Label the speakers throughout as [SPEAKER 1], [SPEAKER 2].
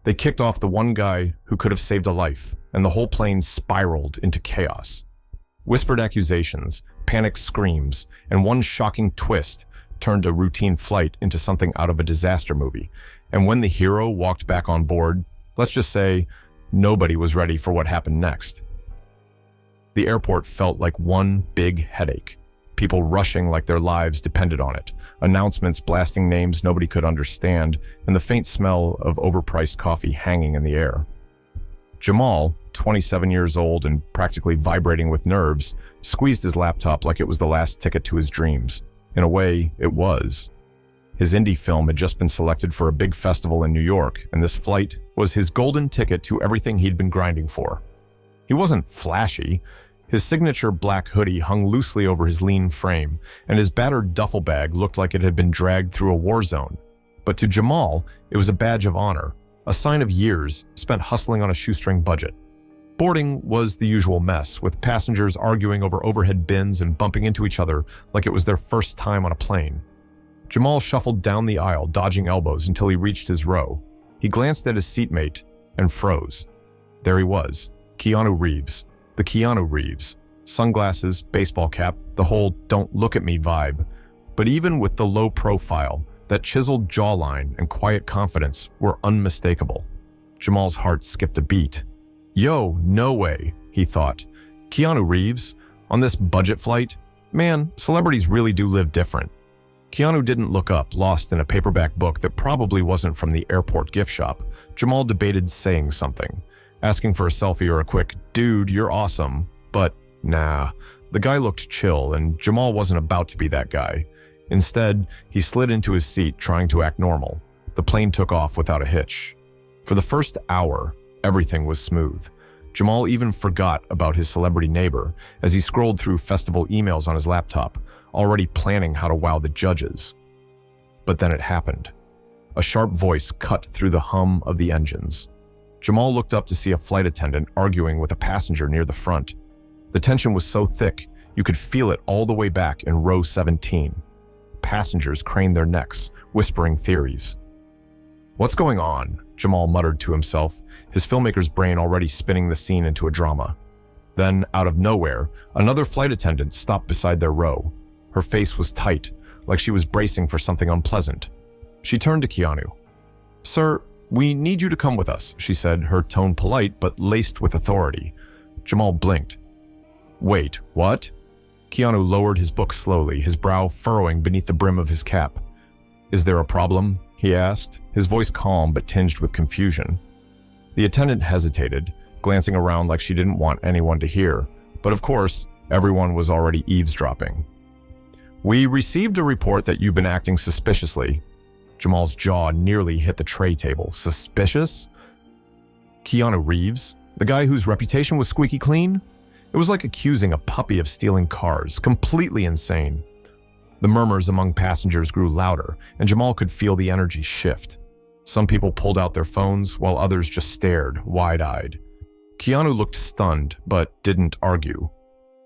[SPEAKER 1] They kicked off the one guy who could have saved a life, and the whole plane spiraled into chaos. Whispered accusations, panicked screams, and one shocking twist turned a routine flight into something out of a disaster movie. And when the hero walked back on board, let's just say, nobody was ready for what happened next. The airport felt like one big headache. People rushing like their lives depended on it, announcements blasting names nobody could understand, and the faint smell of overpriced coffee hanging in the air. Jamal, 27 years old and practically vibrating with nerves, squeezed his laptop like it was the last ticket to his dreams. In a way, it was. His indie film had just been selected for a big festival in New York, and this flight was his golden ticket to everything he'd been grinding for. He wasn't flashy. His signature black hoodie hung loosely over his lean frame, and his battered duffel bag looked like it had been dragged through a war zone. But to Jamal, it was a badge of honor, a sign of years spent hustling on a shoestring budget. Boarding was the usual mess, with passengers arguing over overhead bins and bumping into each other like it was their first time on a plane. Jamal shuffled down the aisle, dodging elbows until he reached his row. He glanced at his seatmate and froze. There he was, Keanu Reeves. The Keanu Reeves. Sunglasses, baseball cap, the whole "don't look at me" vibe. But even with the low profile, that chiseled jawline and quiet confidence were unmistakable. Jamal's heart skipped a beat. Yo, no way, he thought. Keanu Reeves? On this budget flight? Man, celebrities really do live different. Keanu didn't look up, lost in a paperback book that probably wasn't from the airport gift shop. Jamal debated saying something, asking for a selfie or a quick, "Dude, you're awesome." But nah, the guy looked chill, and Jamal wasn't about to be that guy. Instead, he slid into his seat, trying to act normal. The plane took off without a hitch. For the first hour, everything was smooth. Jamal even forgot about his celebrity neighbor as he scrolled through festival emails on his laptop, already planning how to wow the judges. But then it happened. A sharp voice cut through the hum of the engines. Jamal looked up to see a flight attendant arguing with a passenger near the front. The tension was so thick, you could feel it all the way back in row 17. Passengers craned their necks, whispering theories. "What's going on?" Jamal muttered to himself, his filmmaker's brain already spinning the scene into a drama. Then, out of nowhere, another flight attendant stopped beside their row. Her face was tight, like she was bracing for something unpleasant. She turned to Keanu. "Sir, we need you to come with us," she said, her tone polite but laced with authority. Jamal blinked. "Wait, what?" Keanu lowered his book slowly, his brow furrowing beneath the brim of his cap. "Is there a problem?" he asked, his voice calm but tinged with confusion. The attendant hesitated, glancing around like she didn't want anyone to hear, but of course, everyone was already eavesdropping. "We received a report that you've been acting suspiciously." Jamal's jaw nearly hit the tray table. Suspicious? Keanu Reeves? The guy whose reputation was squeaky clean? It was like accusing a puppy of stealing cars, completely insane. The murmurs among passengers grew louder, and Jamal could feel the energy shift. Some people pulled out their phones, while others just stared, wide-eyed. Keanu looked stunned, but didn't argue.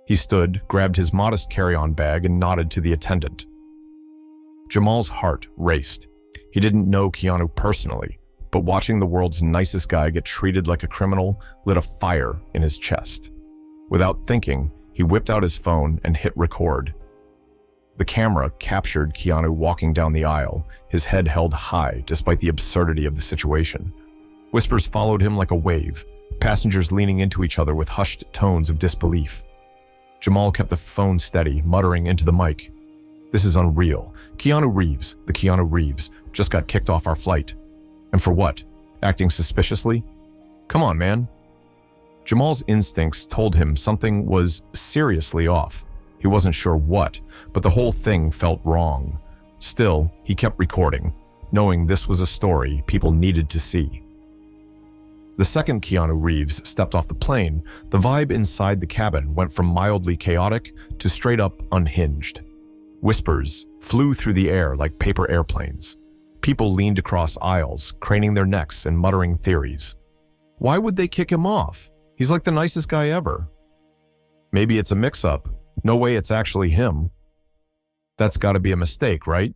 [SPEAKER 1] He stood, grabbed his modest carry-on bag, and nodded to the attendant. Jamal's heart raced. He didn't know Keanu personally, but watching the world's nicest guy get treated like a criminal lit a fire in his chest. Without thinking, he whipped out his phone and hit record. The camera captured Keanu walking down the aisle, his head held high despite the absurdity of the situation. Whispers followed him like a wave, passengers leaning into each other with hushed tones of disbelief. Jamal kept the phone steady, muttering into the mic. "This is unreal. Keanu Reeves, the Keanu Reeves, just got kicked off our flight. And for what? Acting suspiciously? Come on, man." Jamal's instincts told him something was seriously off. He wasn't sure what, but the whole thing felt wrong. Still, he kept recording, knowing this was a story people needed to see. The second Keanu Reeves stepped off the plane, the vibe inside the cabin went from mildly chaotic to straight up unhinged. Whispers flew through the air like paper airplanes. People leaned across aisles, craning their necks and muttering theories. Why would they kick him off? He's like the nicest guy ever. Maybe it's a mix-up. No way it's actually him. That's gotta be a mistake, right?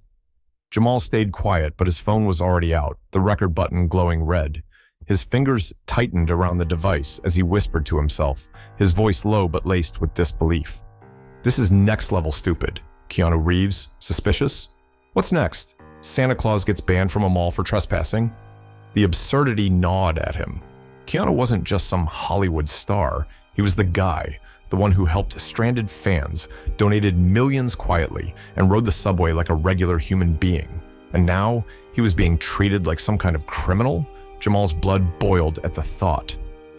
[SPEAKER 1] Jamal stayed quiet, but his phone was already out, the record button glowing red. His fingers tightened around the device as he whispered to himself, his voice low but laced with disbelief. This is next-level stupid. Keanu Reeves, suspicious? What's next? Santa Claus gets banned from a mall for trespassing? The absurdity gnawed at him. Keanu wasn't just some Hollywood star. He was the guy, the one who helped stranded fans, donated millions quietly, and rode the subway like a regular human being. And now, he was being treated like some kind of criminal? Jamal's blood boiled at the thought.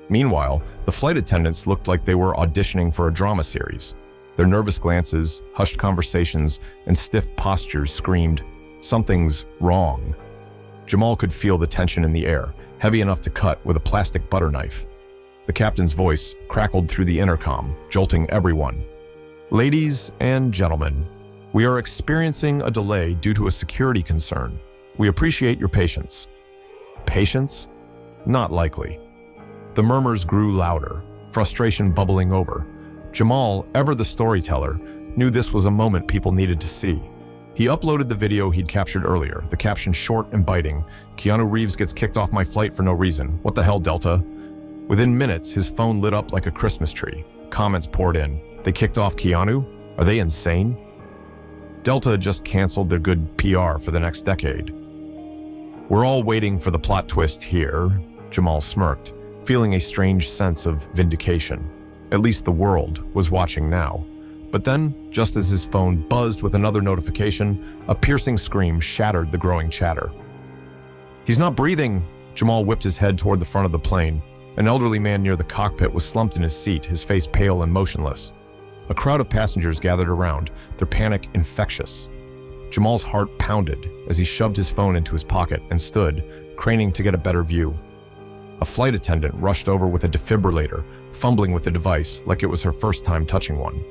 [SPEAKER 1] Meanwhile, the flight attendants looked like they were auditioning for a drama series. Their nervous glances, hushed conversations, and stiff postures screamed, "Something's wrong." Jamal could feel the tension in the air, heavy enough to cut with a plastic butter knife. The captain's voice crackled through the intercom, jolting everyone. "Ladies and gentlemen, we are experiencing a delay due to a security concern. We appreciate your patience." Patience? Not likely. The murmurs grew louder, frustration bubbling over. Jamal, ever the storyteller, knew this was a moment people needed to see. He uploaded the video he'd captured earlier, the caption short and biting, "Keanu Reeves gets kicked off my flight for no reason. What the hell, Delta?" Within minutes, his phone lit up like a Christmas tree. Comments poured in. They kicked off Keanu? Are they insane? Delta just canceled their good PR for the next decade. "We're all waiting for the plot twist here," Jamal smirked, feeling a strange sense of vindication. At least the world was watching now. But then, just as his phone buzzed with another notification, a piercing scream shattered the growing chatter. "He's not breathing!" Jamal whipped his head toward the front of the plane. An elderly man near the cockpit was slumped in his seat, his face pale and motionless. A crowd of passengers gathered around, their panic infectious. Jamal's heart pounded as he shoved his phone into his pocket and stood, craning to get a better view. A flight attendant rushed over with a defibrillator, fumbling with the device like it was her first time touching one.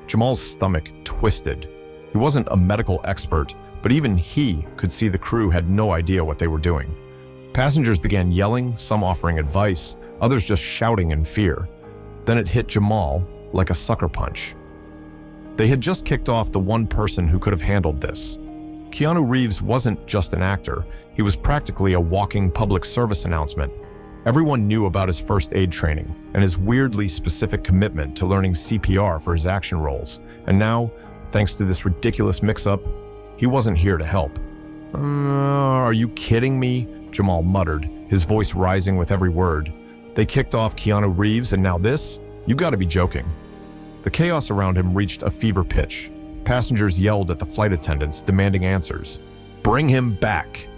[SPEAKER 1] Jamal's stomach twisted. He wasn't a medical expert, but even he could see the crew had no idea what they were doing. Passengers began yelling, some offering advice, others just shouting in fear. Then it hit Jamal like a sucker punch. They had just kicked off the one person who could have handled this. Keanu Reeves wasn't just an actor, he was practically a walking public service announcement. Everyone knew about his first aid training and his weirdly specific commitment to learning CPR for his action roles. And now, thanks to this ridiculous mix-up, he wasn't here to help. Are you kidding me?" Jamal muttered, his voice rising with every word. "They kicked off Keanu Reeves and now this? You gotta be joking." The chaos around him reached a fever pitch. Passengers yelled at the flight attendants, demanding answers. "Bring him back!"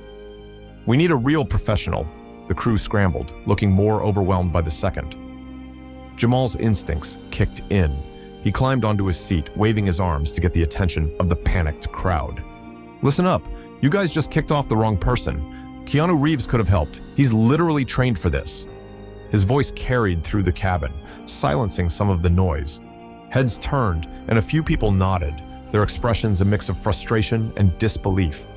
[SPEAKER 1] "We need a real professional." The crew scrambled, looking more overwhelmed by the second. Jamal's instincts kicked in. He climbed onto his seat, waving his arms to get the attention of the panicked crowd. "Listen up, you guys just kicked off the wrong person. Keanu Reeves could have helped. He's literally trained for this." His voice carried through the cabin, silencing some of the noise. Heads turned, and a few people nodded, their expressions a mix of frustration and disbelief.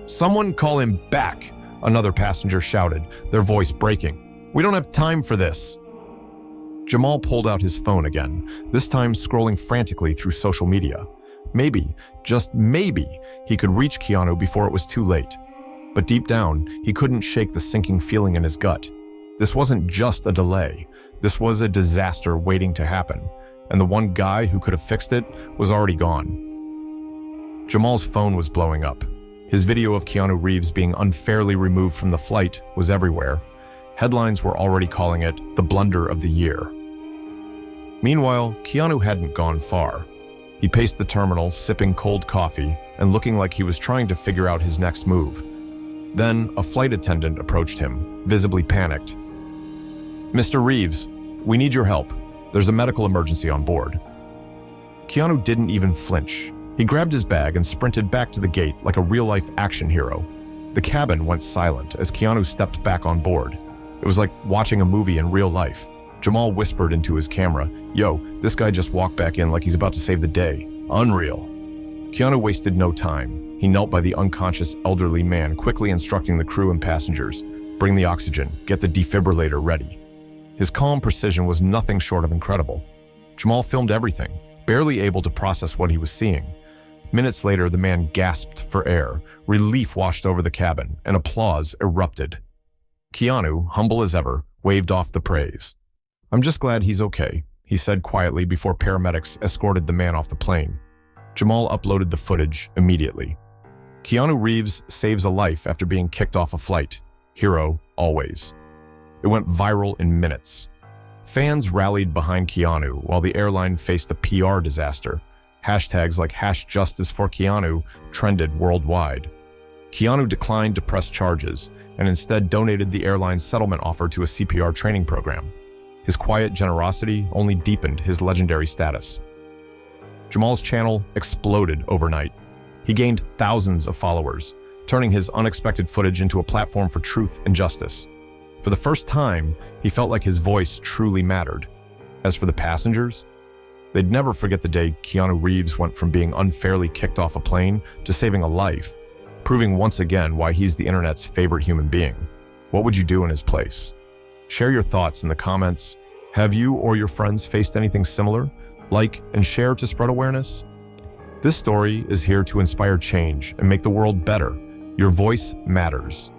[SPEAKER 1] "Someone call him back!" Another passenger shouted, their voice breaking. "We don't have time for this." Jamal pulled out his phone again, this time scrolling frantically through social media. Maybe, just maybe, he could reach Keanu before it was too late. But deep down, he couldn't shake the sinking feeling in his gut. This wasn't just a delay. This was a disaster waiting to happen, and the one guy who could have fixed it was already gone. Jamal's phone was blowing up. His video of Keanu Reeves being unfairly removed from the flight was everywhere. Headlines were already calling it the blunder of the year. Meanwhile, Keanu hadn't gone far. He paced the terminal, sipping cold coffee and looking like he was trying to figure out his next move. Then, a flight attendant approached him, visibly panicked. "Mr. Reeves, we need your help. There's a medical emergency on board." Keanu didn't even flinch. He grabbed his bag and sprinted back to the gate like a real-life action hero. The cabin went silent as Keanu stepped back on board. It was like watching a movie in real life. Jamal whispered into his camera, "Yo, this guy just walked back in like he's about to save the day. Unreal." Keanu wasted no time. He knelt by the unconscious elderly man, quickly instructing the crew and passengers, "Bring the oxygen, get the defibrillator ready." His calm precision was nothing short of incredible. Jamal filmed everything, barely able to process what he was seeing. Minutes later, the man gasped for air. Relief washed over the cabin, and applause erupted. Keanu, humble as ever, waved off the praise. "I'm just glad he's okay," he said quietly before paramedics escorted the man off the plane. Jamal uploaded the footage immediately. Keanu Reeves saves a life after being kicked off a flight. Hero, always. It went viral in minutes. Fans rallied behind Keanu while the airline faced a PR disaster. Hashtags like #JusticeForKeanu trended worldwide. Keanu declined to press charges and instead donated the airline's settlement offer to a CPR training program. His quiet generosity only deepened his legendary status. Jamal's channel exploded overnight. He gained thousands of followers, turning his unexpected footage into a platform for truth and justice. For the first time, he felt like his voice truly mattered. As for the passengers, they'd never forget the day Keanu Reeves went from being unfairly kicked off a plane to saving a life, proving once again why he's the internet's favorite human being. What would you do in his place? Share your thoughts in the comments. Have you or your friends faced anything similar? Like and share to spread awareness. This story is here to inspire change and make the world better. Your voice matters.